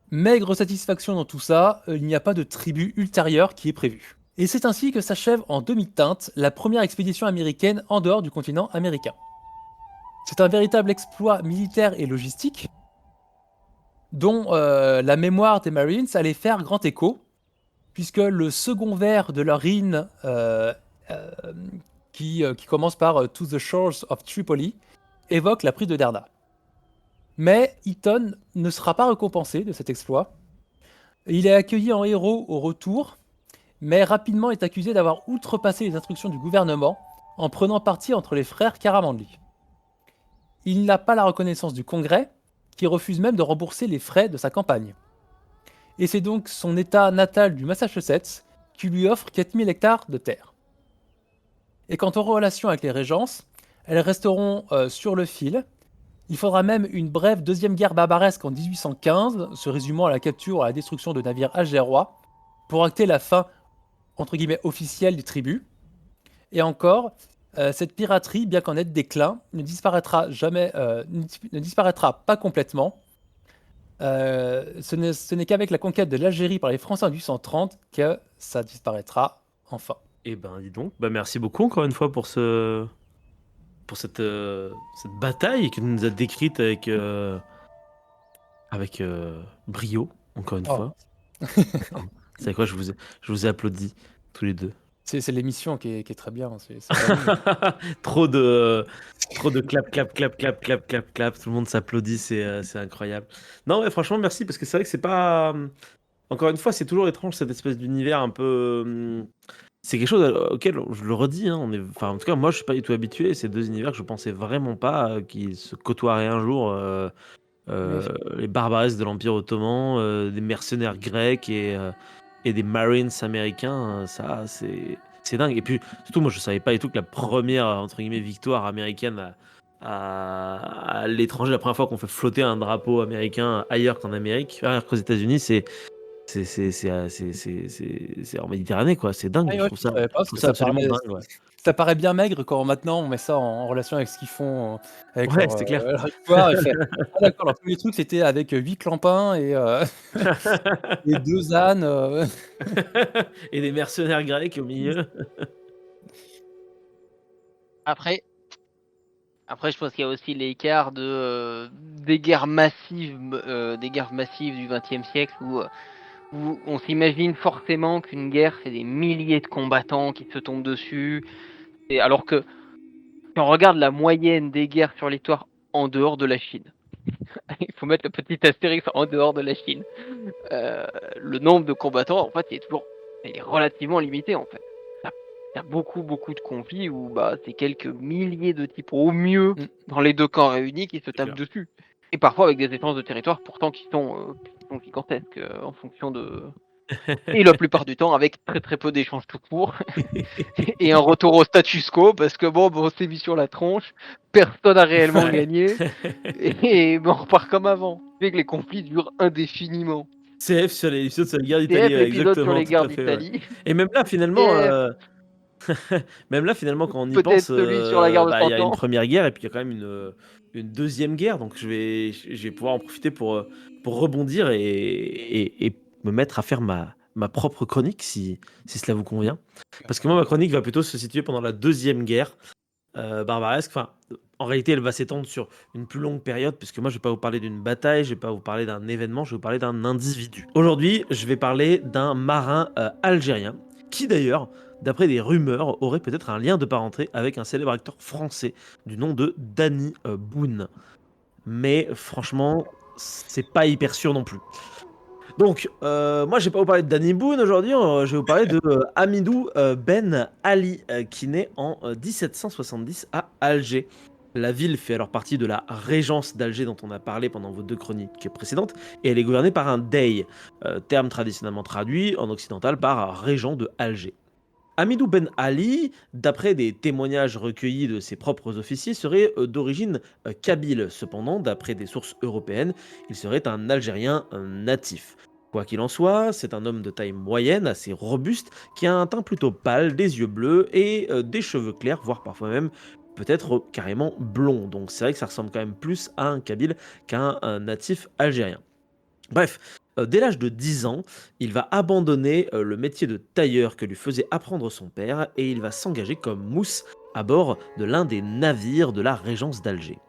Speaker 3: Maigre satisfaction dans tout ça, il n'y a pas de tribut ultérieure qui est prévue. Et c'est ainsi que s'achève en demi-teinte la première expédition américaine en dehors du continent américain. C'est un véritable exploit militaire et logistique, dont la mémoire des Marines allait faire grand écho, puisque le second vers de leur hymne, qui commence par To the Shores of Tripoli, évoque la prise de Derna. Mais Eaton ne sera pas récompensé de cet exploit. Il est accueilli en héros au retour, mais rapidement est accusé d'avoir outrepassé les instructions du gouvernement en prenant parti entre les frères Caramanli. Il n'a pas la reconnaissance du Congrès, qui refuse même de rembourser les frais de sa campagne. Et c'est donc son état natal du Massachusetts qui lui offre 4000 hectares de terre. Et quant aux relations avec les régences, elles resteront sur le fil. Il faudra même une brève deuxième guerre barbaresque en 1815, se résumant à la capture ou à la destruction de navires algérois, pour acter la fin, entre guillemets, officielle des tribus. Et encore, cette piraterie, bien qu'en net déclin, ne disparaîtra pas complètement. Ce n'est qu'avec la conquête de l'Algérie par les Français en 1830 que ça disparaîtra enfin.
Speaker 1: Eh ben, dis donc. Bah, merci beaucoup encore une fois pour cette bataille que tu nous as décrite avec brio, encore une
Speaker 3: Oh.
Speaker 1: fois. C'est quoi, je vous ai applaudi tous les deux.
Speaker 3: C'est l'émission qui est très bien.
Speaker 1: trop de clap, clap, clap, clap, clap, clap, clap. Tout le monde s'applaudit, c'est incroyable. Non, mais franchement, merci parce que c'est vrai que c'est pas. Encore une fois, c'est toujours étrange cette espèce d'univers un peu. C'est quelque chose auquel je le redis. Hein, enfin, en tout cas, moi, je suis pas du tout habitué. Ces deux univers que je pensais vraiment pas qu'ils se côtoieraient un jour. Les barbaresques de l'Empire ottoman, des mercenaires grecs et des Marines américains, ça c'est dingue. Et puis surtout, moi je savais pas du tout que la première entre guillemets victoire américaine à l'étranger, la première fois qu'on fait flotter un drapeau américain ailleurs qu'en Amérique, ailleurs qu'aux États-Unis, c'est en Méditerranée quoi. C'est dingue. Je trouve ça, absolument dingue. Ouais.
Speaker 3: Ça paraît bien maigre quand maintenant on met ça en relation avec ce qu'ils font avec
Speaker 1: ouais, c'est clair.
Speaker 3: leur victoire. D'accord, leur premier truc c'était avec 8 clampins et 2 ânes.
Speaker 1: Et des mercenaires grecs au milieu.
Speaker 2: Après, je pense qu'il y a aussi l'écart des guerres massives du XXe siècle où on s'imagine forcément qu'une guerre, c'est des milliers de combattants qui se tombent dessus. Et alors que, si on regarde la moyenne des guerres sur l'histoire en dehors de la Chine, il faut mettre le petit astérix en dehors de la Chine, le nombre de combattants, en fait, il est relativement limité, en fait. Il y a beaucoup de conflits où c'est quelques milliers de types au mieux dans les deux camps réunis qui se tapent dessus. Et parfois avec des échanges de territoire pourtant qui sont gigantesques en fonction de... Et la plupart du temps avec très peu d'échanges tout court. Et un retour au status quo parce que on s'est mis sur la tronche, personne n'a réellement gagné et on repart comme avant. Ce qui fait que les conflits durent indéfiniment.
Speaker 1: CF sur l'épisode sur les guerres d'Italie.
Speaker 2: L'épisode sur les guerres d'Italie.
Speaker 1: Ouais. Et même là finalement... quand on y pense,
Speaker 2: celui sur la guerre de
Speaker 1: il y a
Speaker 2: 30 ans.
Speaker 1: une première guerre et puis il y a quand même une deuxième guerre. Donc je vais pouvoir en profiter pour rebondir et me mettre à faire ma propre chronique si cela vous convient. Parce que moi, ma chronique va plutôt se situer pendant la deuxième guerre barbaresque. Enfin, en réalité, elle va s'étendre sur une plus longue période, puisque moi, je ne vais pas vous parler d'une bataille, je ne vais pas vous parler d'un événement, je vais vous parler d'un individu. Aujourd'hui, je vais parler d'un marin algérien, qui d'ailleurs, d'après des rumeurs, aurait peut-être un lien de parenté avec un célèbre acteur français du nom de Danny Boone. mais franchement, c'est pas hyper sûr non plus. Donc, moi, je vais pas vous parler de Danny Boone aujourd'hui, je vais vous parler de Hamidou Ben Ali, qui naît en 1770 à Alger. La ville fait alors partie de la régence d'Alger dont on a parlé pendant vos deux chroniques précédentes, et elle est gouvernée par un dey, terme traditionnellement traduit en occidental par régent de Alger. Hamidou Ben Ali, d'après des témoignages recueillis de ses propres officiers, serait d'origine kabyle. Cependant, d'après des sources européennes, il serait un Algérien natif. Quoi qu'il en soit, c'est un homme de taille moyenne, assez robuste, qui a un teint plutôt pâle, des yeux bleus et des cheveux clairs, voire parfois même peut-être carrément blond. Donc c'est vrai que ça ressemble quand même plus à un kabyle qu'à un natif algérien. Bref, dès l'âge de 10 ans, il va abandonner le métier de tailleur que lui faisait apprendre son père et il va s'engager comme mousse à bord de l'un des navires de la Régence d'Alger.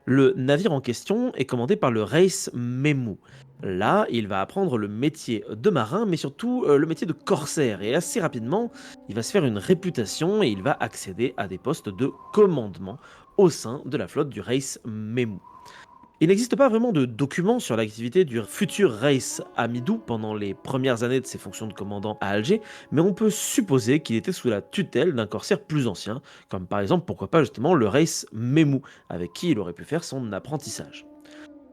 Speaker 1: Le navire en question est commandé par le Reis Memou. Là, il va apprendre le métier de marin, mais surtout le métier de corsaire. Et assez rapidement, il va se faire une réputation et il va accéder à des postes de commandement au sein de la flotte du Reis Memou. Il n'existe pas vraiment de documents sur l'activité du futur Reis Hamidou pendant les premières années de ses fonctions de commandant à Alger, mais on peut supposer qu'il était sous la tutelle d'un corsaire plus ancien, comme par exemple, pourquoi pas justement le Reis Memou, avec qui il aurait pu faire son apprentissage.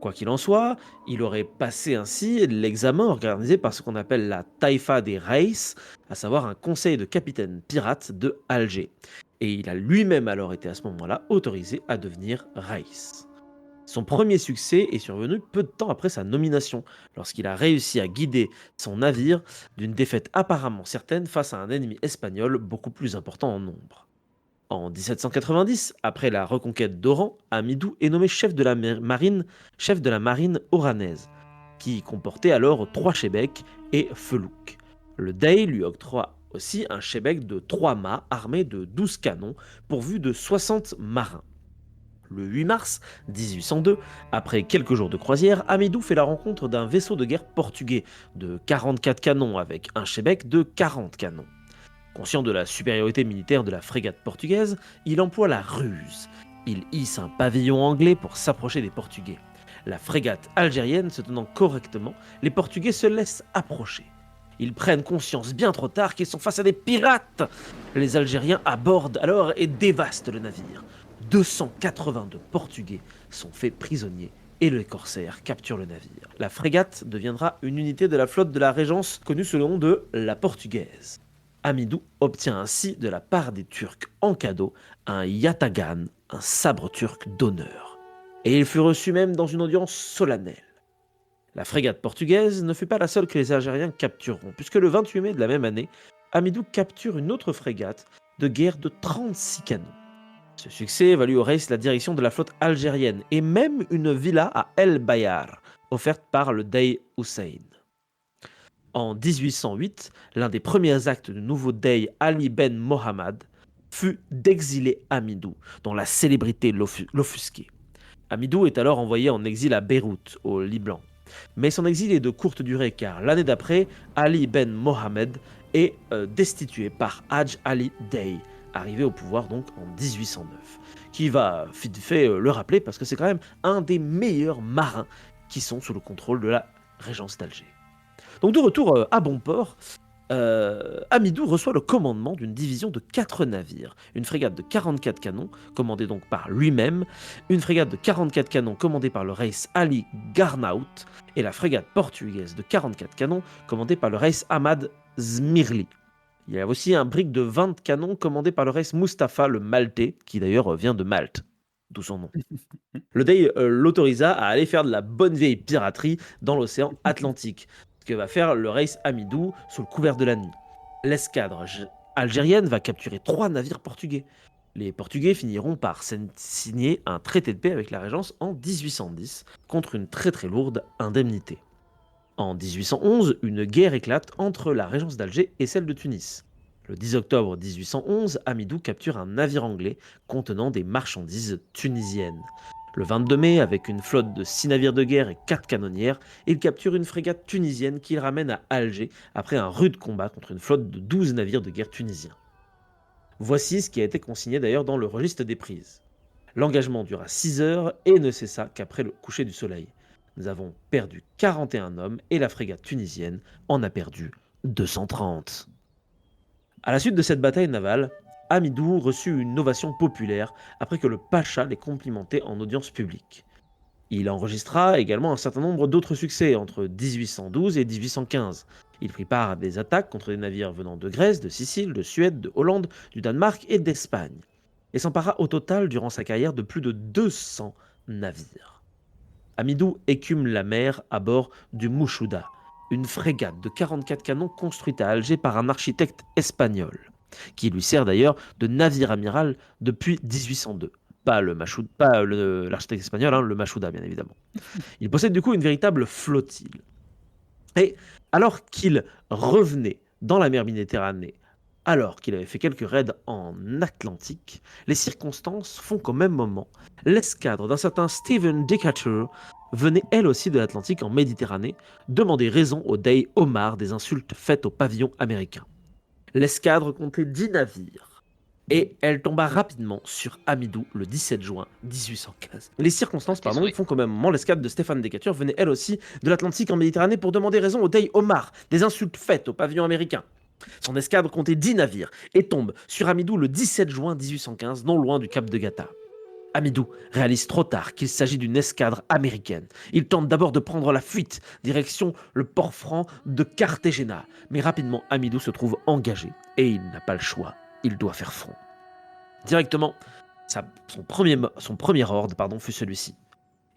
Speaker 1: Quoi qu'il en soit, il aurait passé ainsi l'examen organisé par ce qu'on appelle la Taïfa des Reis, à savoir un conseil de capitaines pirates de Alger. Et il a lui-même alors été à ce moment-là autorisé à devenir Reis. Son premier succès est survenu peu de temps après sa nomination, lorsqu'il a réussi à guider son navire d'une défaite apparemment certaine face à un ennemi espagnol beaucoup plus important en nombre. En 1790, après la reconquête d'Oran, Hamidou est nommé chef de la marine oranaise, qui comportait alors 3 shebeks et felouks. Le Dey lui octroie aussi un shebek de 3 mâts armé de 12 canons, pourvu de 60 marins. Le 8 mars 1802, après quelques jours de croisière, Hamidou fait la rencontre d'un vaisseau de guerre portugais de 44 canons avec un shebek de 40 canons. Conscient de la supériorité militaire de la frégate portugaise, il emploie la ruse. Il hisse un pavillon anglais pour s'approcher des Portugais. La frégate algérienne se tenant correctement, les Portugais se laissent approcher. Ils prennent conscience bien trop tard qu'ils sont face à des pirates. Les Algériens abordent alors et dévastent le navire. 282 Portugais sont faits prisonniers et les corsaires capturent le navire. La frégate deviendra une unité de la flotte de la Régence connue sous le nom de la Portugaise. Hamidou obtient ainsi de la part des Turcs en cadeau un yatagan, un sabre turc d'honneur. Et il fut reçu même dans une audience solennelle. La frégate portugaise ne fut pas la seule que les Algériens captureront, puisque le 28 mai de la même année, Hamidou capture une autre frégate de guerre de 36 canons. Ce succès valut au Reis la direction de la flotte algérienne et même une villa à El Bayar, offerte par le Dey Hussein. En 1808, l'un des premiers actes du nouveau Dey Ali Ben Mohammad fut d'exiler Hamidou, dont la célébrité l'offusquait. Hamidou est alors envoyé en exil à Beyrouth, au Liban. Mais son exil est de courte durée car l'année d'après, Ali Ben Mohamed est destitué par Hadj Ali Dey, arrivé au pouvoir donc en 1809, qui va vite fait le rappeler parce que c'est quand même un des meilleurs marins qui sont sous le contrôle de la Régence d'Alger. Donc de retour à bon port, Hamidou reçoit le commandement d'une division de 4 navires, une frégate de 44 canons, commandée donc par lui-même, une frégate de 44 canons commandée par le Reis Ali Garnaout, et la frégate portugaise de 44 canons commandée par le Reis Ahmad Zmirli. Il y a aussi un brick de 20 canons commandé par le Reis Mustapha le Maltais, qui d'ailleurs vient de Malte, d'où son nom. Le Dey l'autorisa à aller faire de la bonne vieille piraterie dans l'océan Atlantique, ce que va faire le Reis Hamidou sous le couvert de la nuit. L'escadre algérienne va capturer 3 navires portugais. Les Portugais finiront par signer un traité de paix avec la Régence en 1810 contre une très très lourde indemnité. En 1811, une guerre éclate entre la Régence d'Alger et celle de Tunis. Le 10 octobre 1811, Hamidou capture un navire anglais contenant des marchandises tunisiennes. Le 22 mai, avec une flotte de 6 navires de guerre et 4 canonnières, il capture une frégate tunisienne qu'il ramène à Alger après un rude combat contre une flotte de 12 navires de guerre tunisiens. Voici ce qui a été consigné d'ailleurs dans le registre des prises. L'engagement dura 6 heures et ne cessa qu'après le coucher du soleil. Nous avons perdu 41 hommes et la frégate tunisienne en a perdu 230. À la suite de cette bataille navale, Amidou reçut une ovation populaire après que le pacha l'ait complimenté en audience publique. Il enregistra également un certain nombre d'autres succès entre 1812 et 1815. Il prit part à des attaques contre des navires venant de Grèce, de Sicile, de Suède, de Hollande, du Danemark et d'Espagne, et s'empara au total durant sa carrière de plus de 200 navires. Amidou écume la mer à bord du Mouchouda, une frégate de 44 canons construite à Alger par un architecte espagnol, qui lui sert d'ailleurs de navire amiral depuis 1802. Pas l'architecte espagnol, hein, le Machouda, bien évidemment. Il possède du coup une véritable flottille. Et alors qu'il revenait dans la mer Méditerranée, alors qu'il avait fait quelques raids en Atlantique, les circonstances font qu'au même moment, l'escadre d'un certain Stephen Decatur venait elle aussi de l'Atlantique en Méditerranée demander raison au Dey Omar des insultes faites au pavillon américain. L'escadre comptait 10 navires et elle tomba rapidement sur Amidou le 17 juin 1815. Les circonstances font qu'au même moment, l'escadre de Stéphane Decatur venait elle aussi de l'Atlantique en Méditerranée pour demander raison au Dey Omar des insultes faites au pavillon américain. Son escadre comptait 10 navires et tombe sur Amidou le 17 juin 1815, non loin du cap de Gata. Amidou réalise trop tard qu'il s'agit d'une escadre américaine. Il tente d'abord de prendre la fuite, direction le port franc de Cartagena. Mais rapidement, Amidou se trouve engagé et il n'a pas le choix. Il doit faire front. Directement, son premier ordre fut celui-ci.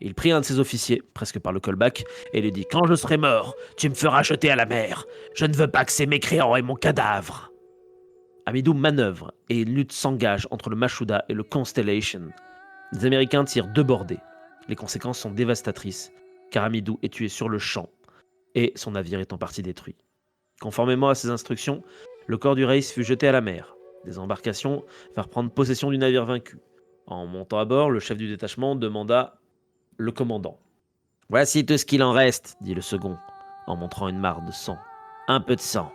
Speaker 1: Il prit un de ses officiers, presque par le callback, et lui dit « Quand je serai mort, tu me feras jeter à la mer. Je ne veux pas que ces mécréants aient mon cadavre. » Amidou manœuvre et une lutte s'engage entre le Machouda et le Constellation. Les Américains tirent 2 bordées. Les conséquences sont dévastatrices, car Amidou est tué sur le champ et son navire est en partie détruit. Conformément à ses instructions, le corps du Reis fut jeté à la mer. Des embarcations vinrent prendre possession du navire vaincu. En montant à bord, le chef du détachement demanda le commandant. « Voici tout ce qu'il en reste, dit le second, en montrant une mare de sang. Un peu de sang. »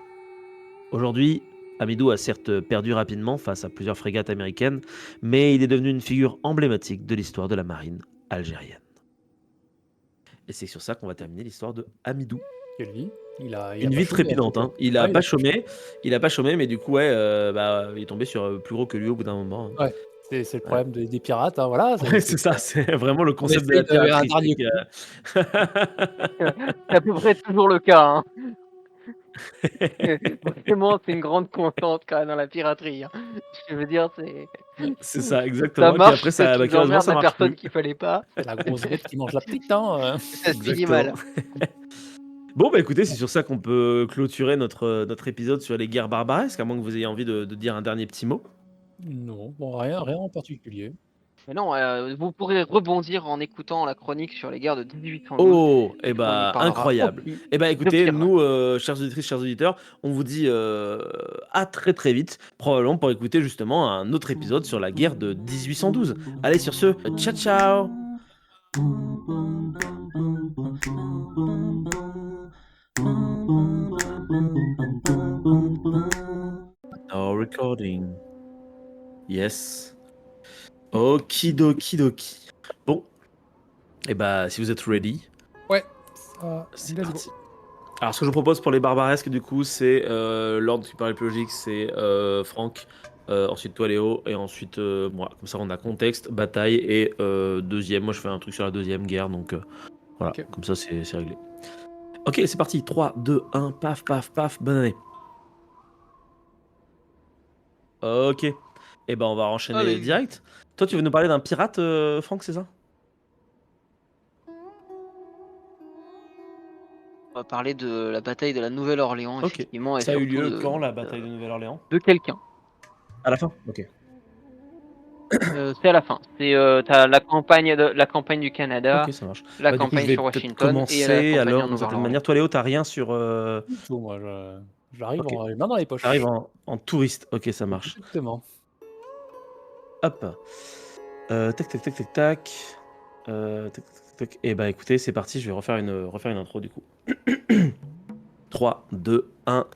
Speaker 1: Aujourd'hui, Amidou a certes perdu rapidement face à plusieurs frégates américaines, mais il est devenu une figure emblématique de l'histoire de la marine algérienne. Et c'est sur ça qu'on va terminer l'histoire de Amidou.
Speaker 3: Quelle vie. Il a
Speaker 1: Une
Speaker 3: pas
Speaker 1: vie
Speaker 3: chômé,
Speaker 1: trépidante.
Speaker 3: en
Speaker 1: Hein.
Speaker 3: tout cas.
Speaker 1: Il a pas chômé, mais du coup, il est tombé sur plus gros que lui au bout d'un moment. Hein.
Speaker 3: Ouais. C'est le problème des pirates, hein, voilà.
Speaker 1: Ouais, c'est ça, c'est vraiment le concept de
Speaker 3: essaye
Speaker 1: la
Speaker 3: un
Speaker 1: piraterie.
Speaker 3: dernier
Speaker 1: c'est
Speaker 2: C'est à peu près toujours le cas. Hein. Vraiment, c'est une grande constante quand même dans la piraterie. Hein. Je veux dire,
Speaker 1: c'est ça,
Speaker 2: ça
Speaker 1: exactement. Et puis
Speaker 2: marche
Speaker 1: après, ça,
Speaker 2: quand tu
Speaker 1: curieusement,
Speaker 2: emmerdes
Speaker 1: ça
Speaker 2: la
Speaker 1: marche
Speaker 2: personne
Speaker 1: plus.
Speaker 2: qu'il fallait pas.
Speaker 3: C'est la grosse bête qui mange la petite, hein.
Speaker 2: Ça se finit mal.
Speaker 1: Bon, bah écoutez, c'est sur ça qu'on peut clôturer notre épisode sur les guerres barbaresques, à moins que vous ayez envie de dire un dernier petit mot.
Speaker 3: Non, bon, rien en particulier.
Speaker 2: Mais non, vous pourrez rebondir en écoutant la chronique sur les guerres de 1812.
Speaker 1: Oh,
Speaker 2: et bah
Speaker 1: incroyable. Et bah écoutez, nous, chères auditrices, chers auditeurs, on vous dit à très très vite, probablement pour écouter justement un autre épisode sur la guerre de 1812. Allez, sur ce, ciao ciao. Now recording. Yes. Okidoki. Bon. Et bah, si vous êtes ready.
Speaker 3: Ouais.
Speaker 1: C'est parti. Alors, ce que je vous propose pour les barbaresques, du coup, c'est l'ordre qui paraît le plus logique, c'est Franck, ensuite toi Léo, et ensuite moi. Comme ça, on a contexte, bataille, et deuxième. Moi, je fais un truc sur la deuxième guerre, donc voilà,
Speaker 3: Ok.
Speaker 1: comme ça, c'est réglé. Ok, c'est parti. 3, 2, 1, paf, paf, paf, bonne année. Ok. Et ben, on va enchaîner
Speaker 2: Allez.
Speaker 1: direct. Toi, tu veux nous parler d'un pirate, Franck, c'est ça?
Speaker 2: On va parler de la bataille de la Nouvelle-Orléans,
Speaker 1: Ok.
Speaker 2: effectivement. Et
Speaker 1: Ça a eu
Speaker 2: surtout
Speaker 1: lieu quand, la bataille de Nouvelle-Orléans?
Speaker 2: de quelqu'un.
Speaker 1: À la fin? Ok.
Speaker 2: C'est à la fin. T'as la campagne du Canada,
Speaker 1: Ok, ça marche.
Speaker 2: la
Speaker 1: Bah, du coup, je
Speaker 2: campagne
Speaker 1: vais
Speaker 2: sur
Speaker 1: peut-être
Speaker 2: Washington et la
Speaker 1: commencer
Speaker 2: campagne
Speaker 1: alors
Speaker 2: en
Speaker 1: d'une certaine
Speaker 2: Nouvelle-Orléans.
Speaker 1: manière. Toi, Léo, t'as rien sur.
Speaker 3: Du tout, moi, j'arrive
Speaker 1: Ok.
Speaker 3: les mains dans les poches.
Speaker 1: T'arrives en touriste. Ok, ça marche.
Speaker 3: Exactement.
Speaker 1: Hop. Tac, tac, tac, tac, tac. Tac, tac, tac, tac. Et bah écoutez, c'est parti. Je vais refaire une intro du coup. 3, 2, 1.